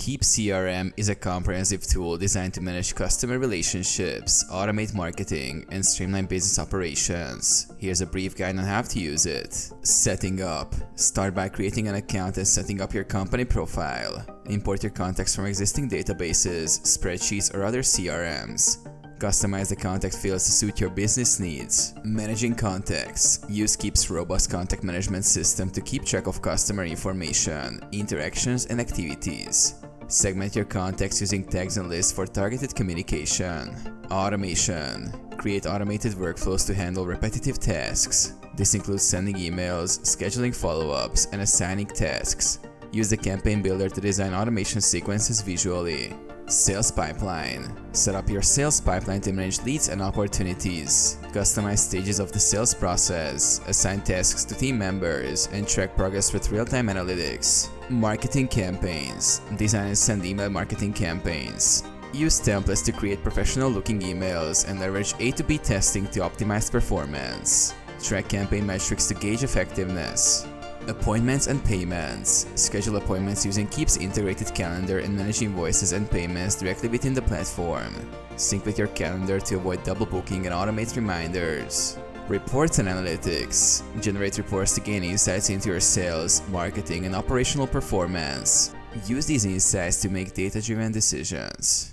Keap CRM is a comprehensive tool designed to manage customer relationships, automate marketing, and streamline business operations. Here's a brief guide on how to use it. Setting up. Start by creating an account and setting up your company profile. Import your contacts from existing databases, spreadsheets, or other CRMs. Customize the contact fields to suit your business needs. Managing contacts. Use Keap's robust contact management system to keep track of customer information, interactions, and activities. Segment your contacts using tags and lists for targeted communication. Automation. Create automated workflows to handle repetitive tasks. This includes sending emails, scheduling follow-ups, and assigning tasks. Use the campaign builder to design automation sequences visually. Sales pipeline. Set up your sales pipeline to manage leads and opportunities. Customize stages of the sales process, assign tasks to team members, and track progress with real-time analytics. Marketing campaigns. Design and send email marketing campaigns. Use templates to create professional-looking emails and leverage A to B testing to optimize performance. Track campaign metrics to gauge effectiveness. Appointments and payments. Schedule appointments using Keap's integrated calendar and manage invoices and payments directly within the platform. Sync with your calendar to avoid double booking and automate reminders. Reports and analytics. Generate reports to gain insights into your sales, marketing, and operational performance. Use these insights to make data-driven decisions.